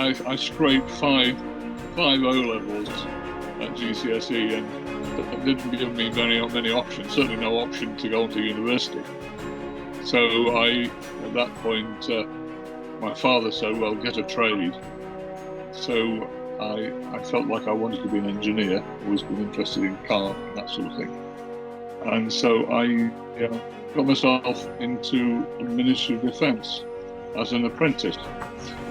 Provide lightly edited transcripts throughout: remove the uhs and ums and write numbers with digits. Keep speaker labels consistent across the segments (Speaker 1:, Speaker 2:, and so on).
Speaker 1: I scraped five O-levels at GCSE, and that didn't give me many options, certainly no option to go on to university. So at that point, my father said, well, get a trade. So I felt like I wanted to be an engineer, always been interested in cars and that sort of thing. And so I got myself into the Ministry of Defence as an apprentice.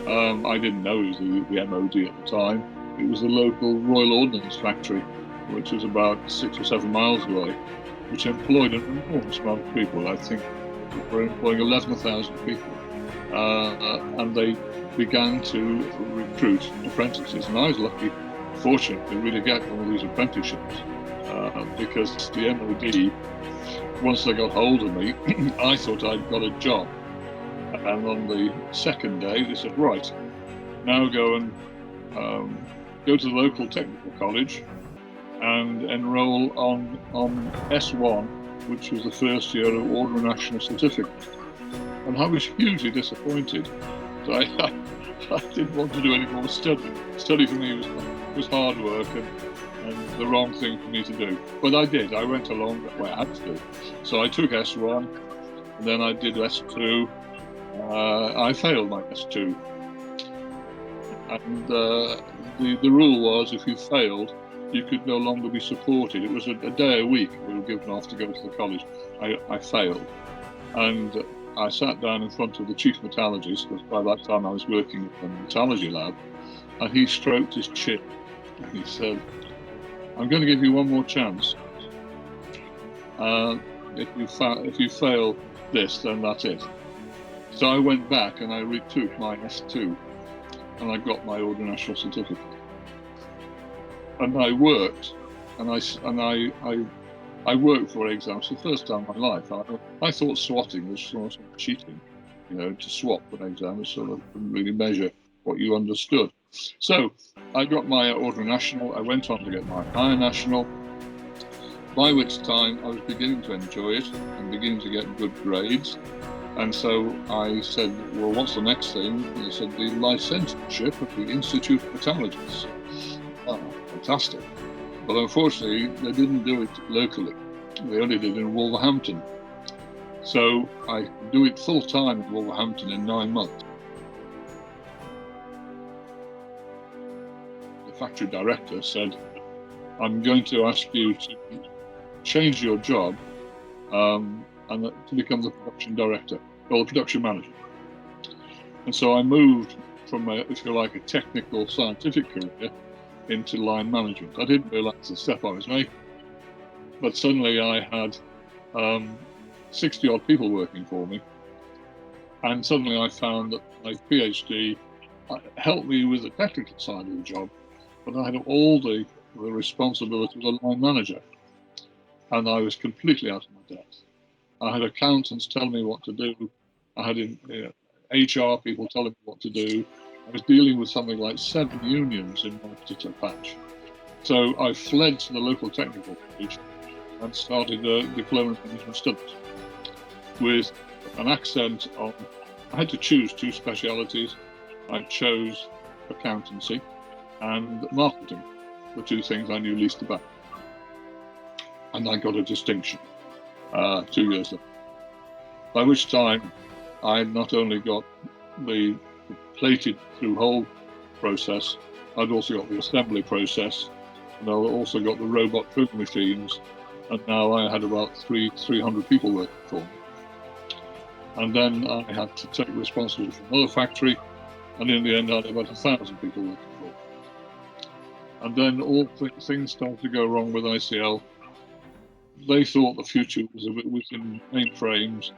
Speaker 1: I didn't know it was the MOD at the time. It was the local Royal Ordnance factory, which was about 6 or 7 miles away, which employed an enormous amount of people. I think we were employing 11,000 people. And they began to recruit apprentices. And I was lucky, fortunate, to really get one of these apprenticeships because the MOD, once they got hold of me, I thought I'd got a job. And on the second day, they said, right, now go and go to the local technical college and enroll on S1, which was the first year of Order of National Certificate. And I was hugely disappointed. So I didn't want to do any more study. Study for me was hard work and the wrong thing for me to do. But I did. I went along the way I had to do. So I took S1, and then I did S2. I failed my S2. And the rule was if you failed, you could no longer be supported. It was a day a week we were given off to go to the college. I failed. And I sat down in front of the chief metallurgist, because by that time I was working in the metallurgy lab, and he stroked his chin and he said, I'm going to give you one more chance. If you fail this, then that's it. So I went back and I retook my S2 and I got my Order of National Certificate. And I worked, and I worked for exams for the first time in my life. I thought swatting was sort of cheating, to swat for an exam is sort of didn't really measure what you understood. So I got my Order of National. I went on to get my Higher National, by which time I was beginning to enjoy it and beginning to get good grades. And so I said, well, what's the next thing? And they said, the licensure of the Institute of Metallurgists. Oh, fantastic. But unfortunately, they didn't do it locally. They only did it in Wolverhampton. So I could do it full time in Wolverhampton in 9 months. The factory director said, I'm going to ask you to change your job and to become the production director, or the production manager. And so I moved from, if you like, a technical scientific career into line management. I didn't realise the step I was making, but suddenly I had 60 odd people working for me, and suddenly I found that my PhD helped me with the technical side of the job, but I had all the responsibility of a line manager, and I was completely out of my depth. I had accountants telling me what to do. I had HR people telling me what to do. I was dealing with something like 7 unions in one particular patch. So I fled to the local technical college and started a diploma in management studies with an accent on, I had to choose 2 specialities. I chose accountancy and marketing, the 2 things I knew least about. And I got a distinction 2 years later. By which time I had not only got the plated through hole process, I'd also got the assembly process, and I also got the robot drilling machines, and now I had about 300 people working for me. And then I had to take responsibility for another factory, and in the end I had about 1,000 people working for me. And then all things started to go wrong with ICL. They thought the future was in mainframes,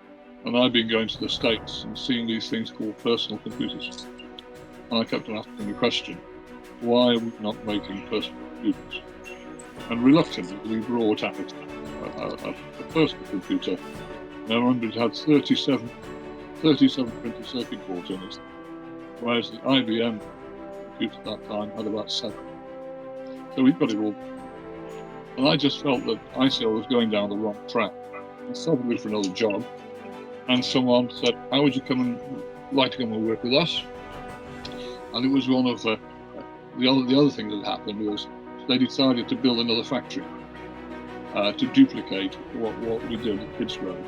Speaker 1: and I've been going to the States and seeing these things called personal computers. And I kept on asking the question, why are we not making personal computers? And reluctantly, we brought out a personal computer. And I remember it had 37 printed circuit boards in it, whereas the IBM computer at that time had about 7. So we got it all. And I just felt that ICL was going down the wrong track. I started looking for another job, and someone said, how would you like to come and work with us? And it was one of the other thing that happened was they decided to build another factory to duplicate what we did at Kids Road.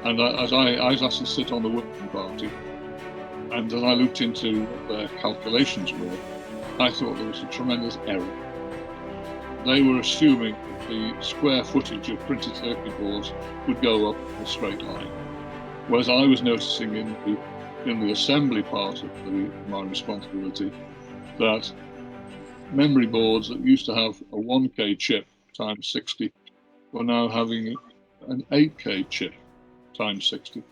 Speaker 1: And as I was asked to sit on the working party, and as I looked into what their calculations were, I thought there was a tremendous error. They were assuming that the square footage of printed circuit boards would go up in a straight line, whereas I was noticing in the assembly part of my responsibility that memory boards that used to have a 1K chip times 60 were now having an 8K chip times 60.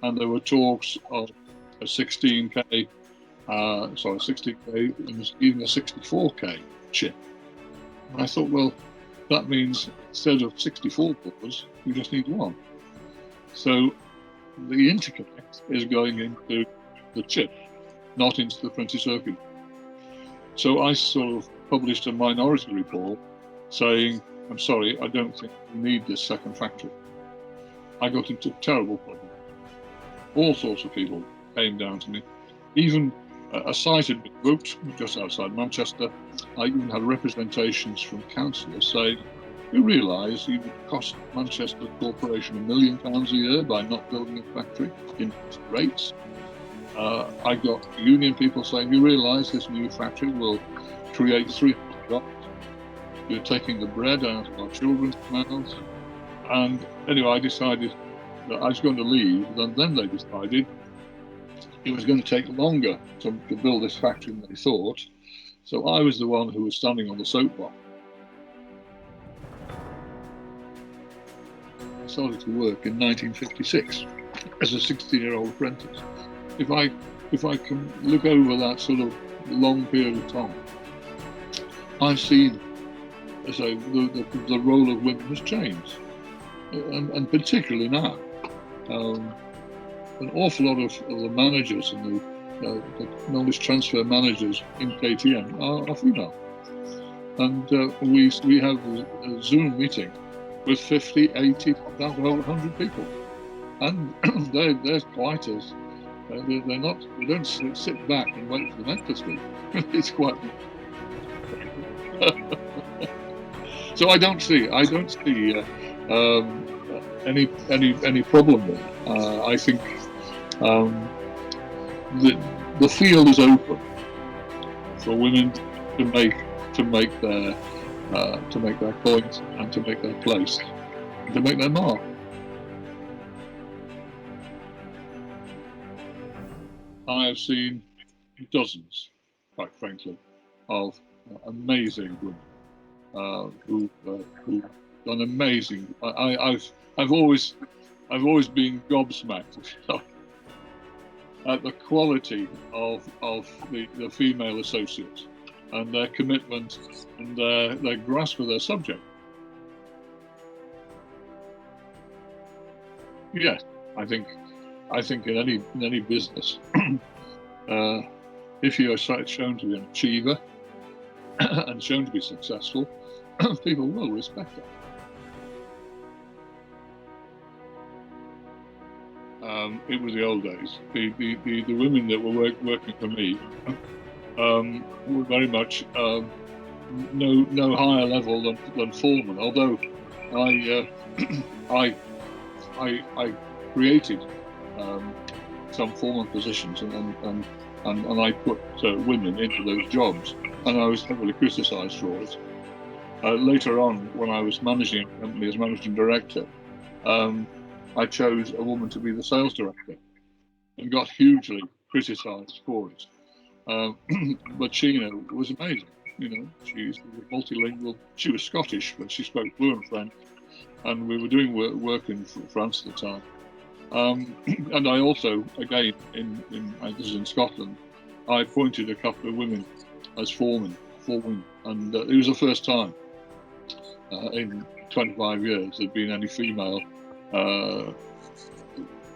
Speaker 1: And there were talks of a 16K, 60K, and even a 64K chip. And I thought, well, that means instead of 64 boards, you just need one. So the interconnect is going into the chip, not into the printed circuit. So I sort of published a minority report saying, I'm sorry, I don't think we need this second factory. I got into terrible problems. All sorts of people came down to me. Even a site had been booked just outside Manchester. I even had representations from councillors saying, you realise you would cost Manchester Corporation £1 million a year by not building a factory in rates. I got union people saying, you realise this new factory will create 300 jobs. You're taking the bread out of our children's mouths. And anyway, I decided that I was going to leave, and then they decided it was going to take longer to build this factory than they thought. So I was the one who was standing on the soapbox. I started to work in 1956 as a 16-year-old apprentice. If I can look over that sort of long period of time, I've seen, as the role of women has changed, and particularly now. An awful lot of the managers and the knowledge transfer managers in KTM are female. And we have a Zoom meeting with 50, 80, 100 people. And they're quite as, they don't sit back and wait for the next to speak. It's quite. So I don't see any problem there. I think the field is open for women to make their point and to make their place and to make their mark. I have seen dozens, quite frankly, of amazing women who've done amazing. I've always been gobsmacked at the quality of the female associates and their commitment and their grasp of their subject. Yes, I think in any business, if you are shown to be an achiever and shown to be successful, people will respect that. It was the old days. The women that were working for me were very much no higher level than foreman. Although I created some foreman positions and I put women into those jobs, and I was heavily criticised for it. Later on, when I was managing a company as managing director, I chose a woman to be the sales director and got hugely criticised for it. But she, was amazing. She was multilingual. She was Scottish, but she spoke fluent French, and we were doing work in France at the time. And I also, again, this is in Scotland, I appointed a couple of women as foremen, and it was the first time in 25 years there'd been any female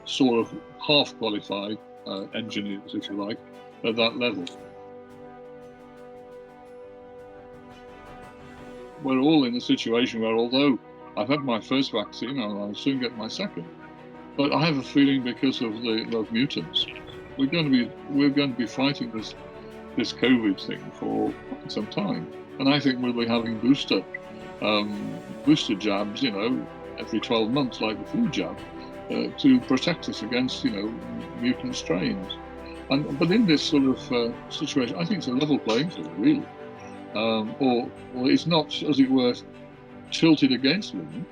Speaker 1: sort of half qualified engineers, if you like, at that level. We're all in a situation where, although I've had my first vaccine and I'll soon get my second, but I have a feeling because of those mutants we're going to be fighting this COVID thing for quite some time, and I think we'll be having booster jabs, every 12 months, like the flu jab, to protect us against, mutant strains. But in this sort of situation, I think it's a level playing field, really, or it's not, as it were, tilted against women.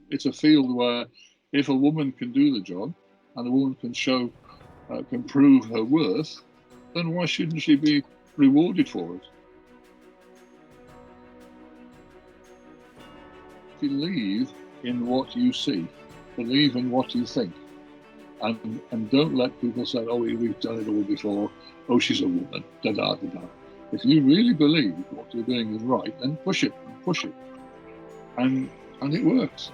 Speaker 1: It's a field where if a woman can do the job and a woman can prove her worth, then why shouldn't she be rewarded for it? Believe in what you see, believe in what you think, and don't let people say, "Oh, we've done it all before. Oh, she's a woman." Da da da da. If you really believe what you're doing is right, then push it, and it works.